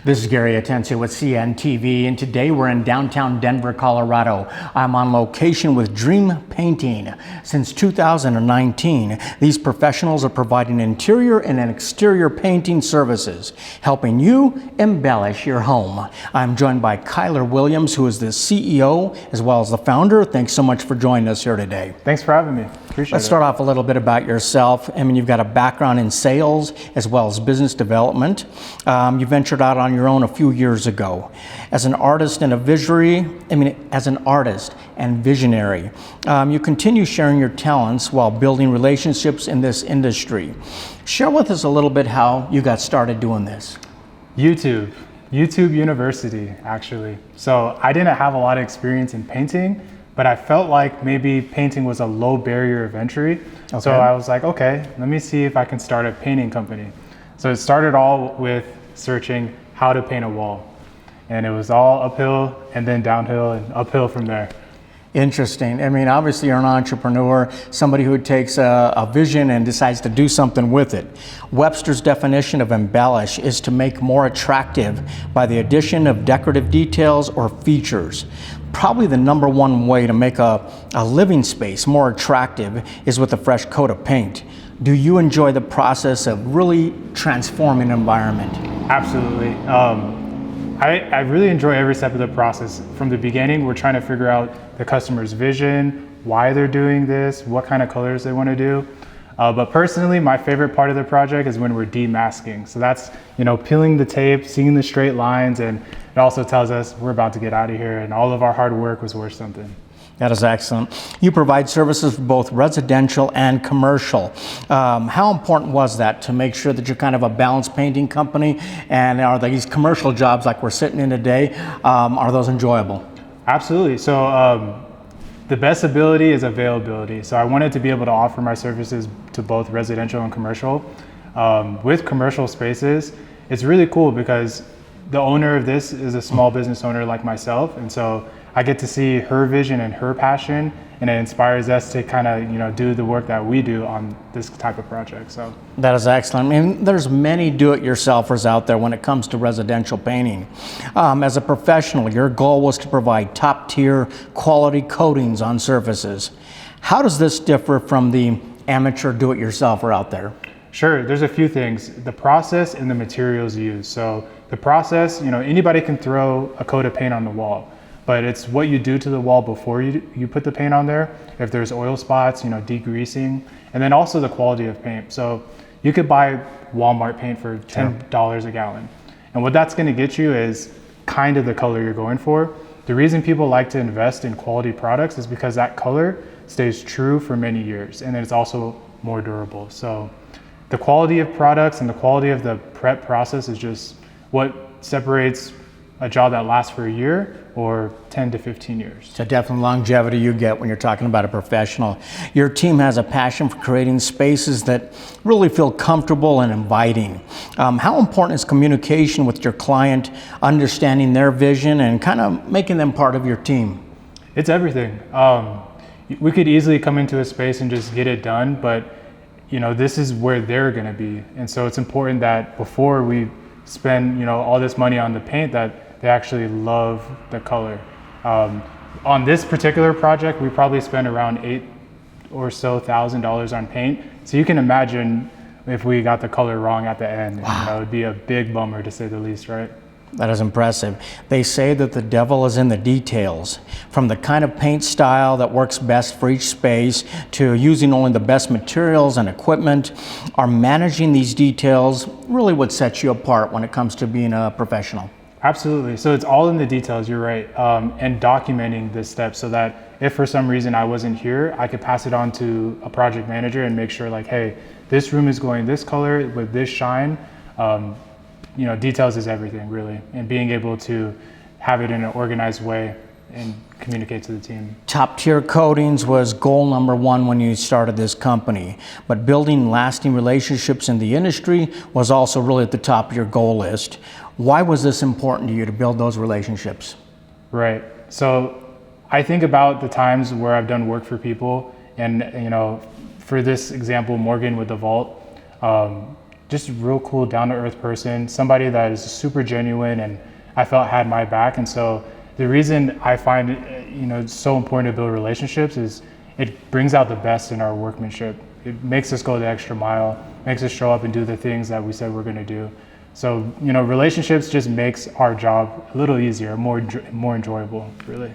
This is Gary Atencio with CNTV, and today we're in downtown Denver, Colorado. I'm on location with Dream Painting. Since 2019, these professionals are providing interior and exterior painting services, helping you embellish your home. I'm joined by Kyler Williams, who is the CEO as well as the founder. Thanks so much for joining us here today. Thanks for having me. Appreciate it. Let's start off a little bit about yourself. I mean, you've got a background in sales as well as business development. You ventured out on your own a few years ago. As an artist and visionary, you continue sharing your talents while building relationships in this industry. Share with us a little bit how you got started doing this. YouTube University, actually. So I didn't have a lot of experience in painting, but I felt like maybe painting was a low barrier of entry. Okay. So I was like, okay, let me see if I can start a painting company. So it started all with searching how to paint a wall. And it was all uphill and then downhill and uphill from there. Interesting. I mean, obviously you're an entrepreneur, somebody who takes a vision and decides to do something with it. Webster's definition of embellish is to make more attractive by the addition of decorative details or features. Probably the number one way to make a living space more attractive is with a fresh coat of paint. Do you enjoy the process of really transforming an environment? Absolutely. I really enjoy every step of the process. From the beginning, we're trying to figure out the customer's vision, why they're doing this, what kind of colors they want to do. But personally, my favorite part of the project is when we're demasking. So that's, peeling the tape, seeing the straight lines, and it also tells us we're about to get out of here and all of our hard work was worth something. That is excellent. You provide services for both residential and commercial. How important was that to make sure that you're kind of a balanced painting company? And are these commercial jobs like we're sitting in today, are those enjoyable? Absolutely. So the best ability is availability. So I wanted to be able to offer my services to both residential and commercial. With commercial spaces, it's really cool because the owner of this is a small business owner like myself. And so I get to see her vision and her passion, and it inspires us to kind of, do the work that we do on this type of project. So that is excellent. I mean, there's many do-it-yourselfers out there when it comes to residential painting. As a professional, your goal was to provide top-tier quality coatings on surfaces. How does this differ from the amateur do-it-yourselfer out there? Sure, there's a few things. The process and the materials used. So the process, anybody can throw a coat of paint on the wall. But it's what you do to the wall before you put the paint on there. If there's oil spots, degreasing, and then also the quality of paint. So you could buy Walmart paint for $10 a gallon. And what that's gonna get you is kind of the color you're going for. The reason people like to invest in quality products is because that color stays true for many years, and then it's also more durable. So the quality of products and the quality of the prep process is just what separates a job that lasts for a year or 10 to 15 years. So definitely longevity you get when you're talking about a professional. Your team has a passion for creating spaces that really feel comfortable and inviting. How important is communication with your client, understanding their vision and kind of making them part of your team? It's everything. We could easily come into a space and just get it done, but this is where they're gonna be. And so it's important that before we spend all this money on the paint that they actually love the color. On this particular project, we probably spent around $8,000 or so on paint. So you can imagine if we got the color wrong at the end. Wow. It'd be a big bummer to say the least, right? That is impressive. They say that the devil is in the details. From the kind of paint style that works best for each space to using only the best materials and equipment, are managing these details really what sets you apart when it comes to being a professional? Absolutely. So it's all in the details, you're right. And documenting this step so that if for some reason I wasn't here, I could pass it on to a project manager and make sure like, hey, this room is going this color with this shine. Details is everything really. And being able to have it in an organized way and communicate to the team. Top tier coatings was goal number one when you started this company, but building lasting relationships in the industry was also really at the top of your goal list. Why was this important to you to build those relationships? Right. So I think about the times where I've done work for people and, for this example, Morgan with the vault, just real cool, down-to-earth person, somebody that is super genuine and I felt had my back. And so the reason I find it's so important to build relationships is it brings out the best in our workmanship. It makes us go the extra mile, makes us show up and do the things that we said we're going to do. So, relationships just makes our job a little easier, more enjoyable, really.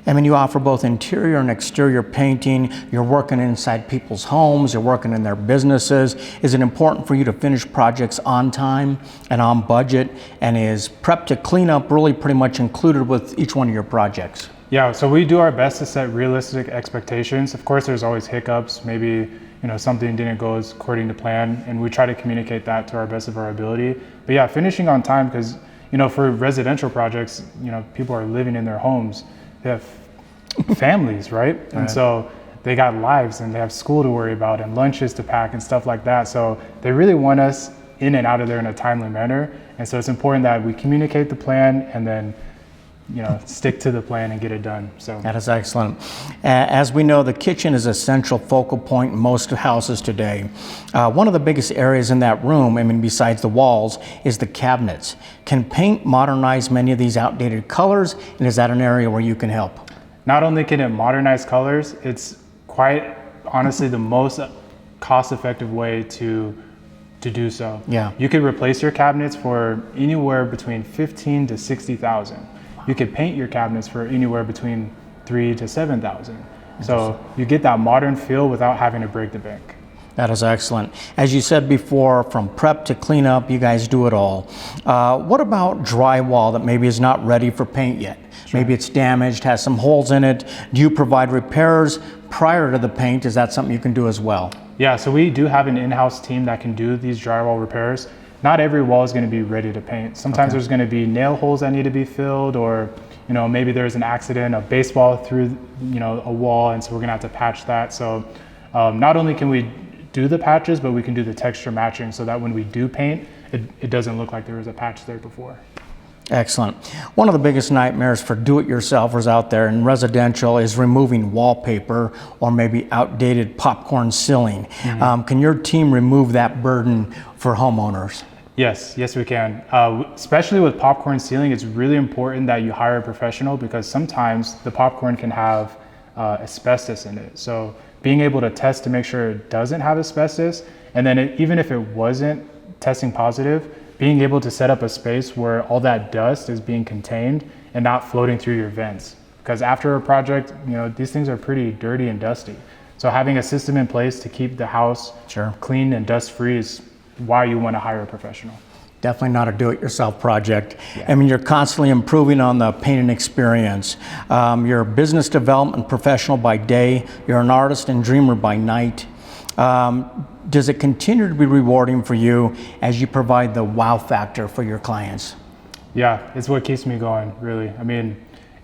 I mean, you offer both interior and exterior painting. You're working inside people's homes. You're working in their businesses. Is it important for you to finish projects on time and on budget? And is prep to clean up really pretty much included with each one of your projects? Yeah, so we do our best to set realistic expectations. Of course, there's always hiccups. Maybe something didn't go as according to plan, and we try to communicate that to our best of our ability. But yeah, finishing on time, because for residential projects, people are living in their homes. They have families, right? And so they got lives and they have school to worry about and lunches to pack and stuff like that. So they really want us in and out of there in a timely manner. And so it's important that we communicate the plan and then stick to the plan and get it done. So that is excellent. As we know, the kitchen is a central focal point in most houses today. One of the biggest areas in that room, besides the walls, is the cabinets. Can paint modernize many of these outdated colors, and is that an area where you can help? Not only can it modernize colors, it's quite honestly the most cost-effective way to do so. Yeah. You could replace your cabinets for anywhere between $15,000 to $60,000. You could paint your cabinets for anywhere between $3,000 to $7,000. So you get that modern feel without having to break the bank. That is excellent. As you said before, from prep to cleanup, you guys do it all. What about drywall that maybe is not ready for paint yet? Sure. Maybe it's damaged, has some holes in it. Do you provide repairs prior to the paint? Is that something you can do as well? Yeah, so we do have an in-house team that can do these drywall repairs. Not every wall is going to be ready to paint. Sometimes there's going to be nail holes that need to be filled, or maybe there's an accident, a baseball through a wall, and so we're going to have to patch that. So not only can we do the patches, but we can do the texture matching so that when we do paint, it doesn't look like there was a patch there before. Excellent. One of the biggest nightmares for do-it-yourselfers out there in residential is removing wallpaper or maybe outdated popcorn ceiling. Mm-hmm. Can your team remove that burden for homeowners? Yes, we can. Especially with popcorn ceiling, it's really important that you hire a professional because sometimes the popcorn can have asbestos in it. So being able to test to make sure it doesn't have asbestos, and then even if it wasn't testing positive, being able to set up a space where all that dust is being contained and not floating through your vents. Because after a project, these things are pretty dirty and dusty. So having a system in place to keep the house clean and dust-free is why you want to hire a professional. Definitely not a do-it-yourself project. Yeah. You're constantly improving on the painting experience. You're a business development professional by day. You're an artist and dreamer by night. Does it continue to be rewarding for you as you provide the wow factor for your clients? Yeah, it's what keeps me going, really.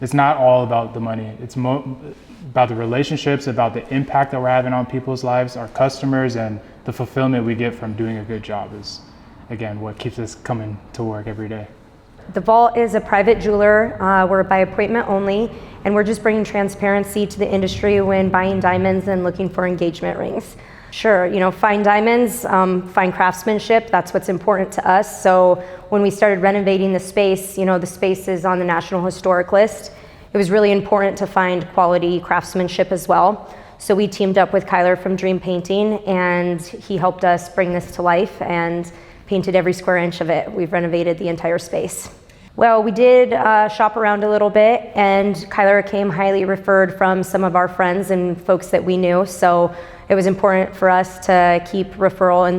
It's not all about the money. It's about the relationships, about the impact that we're having on people's lives, our customers, and the fulfillment we get from doing a good job is, again, what keeps us coming to work every day. The Vault is a private jeweler. We're by appointment only, and we're just bringing transparency to the industry when buying diamonds and looking for engagement rings. Sure, fine diamonds, fine craftsmanship, that's what's important to us. So when we started renovating the space, the space is on the National Historic List. It was really important to find quality craftsmanship as well. So we teamed up with Kyler from Dream Painting, and he helped us bring this to life and painted every square inch of it. We've renovated the entire space. Well, we did shop around a little bit, and Kyler came highly referred from some of our friends and folks that we knew. So it was important for us to keep referral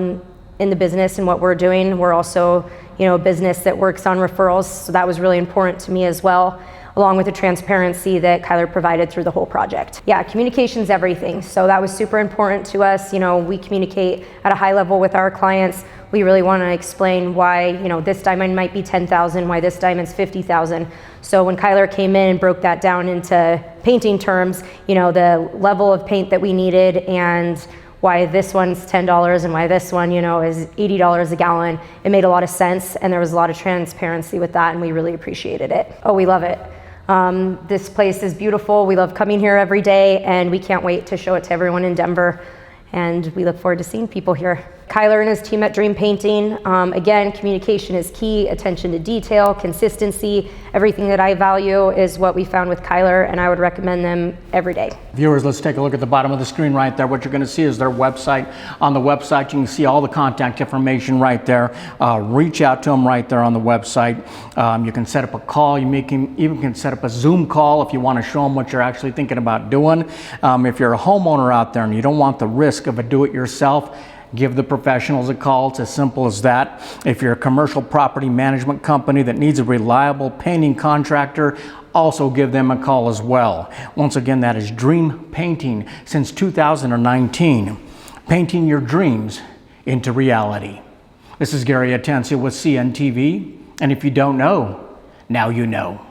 in the business and what we're doing. We're also, a business that works on referrals, so that was really important to me as well, along with the transparency that Kyler provided through the whole project. Yeah, communication's everything, so that was super important to us. We communicate at a high level with our clients. We really want to explain why, this diamond might be $10,000, why this diamond's $50,000. So when Kyler came in and broke that down into painting terms, the level of paint that we needed and why this one's $10 and why this one, is $80 a gallon, it made a lot of sense, and there was a lot of transparency with that, and we really appreciated it. Oh, we love it. This place is beautiful. We love coming here every day, and we can't wait to show it to everyone in Denver, and we look forward to seeing people here. Kyler and his team at Dream Painting, again, communication is key, attention to detail, consistency, everything that I value is what we found with Kyler, and I would recommend them every day. Viewers, let's take a look at the bottom of the screen right there. What you're going to see is their website. On the website, you can see all the contact information right there. Reach out to them right there on the website. You can set up a call. You even can set up a Zoom call if you want to show them what you're actually thinking about doing. If you're a homeowner out there and you don't want the risk of a do-it-yourself, give the professionals a call. It's as simple as that. If you're a commercial property management company that needs a reliable painting contractor, also give them a call as well. Once again, that is Dream Painting since 2019. Painting your dreams into reality. This is Gary Atencio with CNTV, and if you don't know, now you know.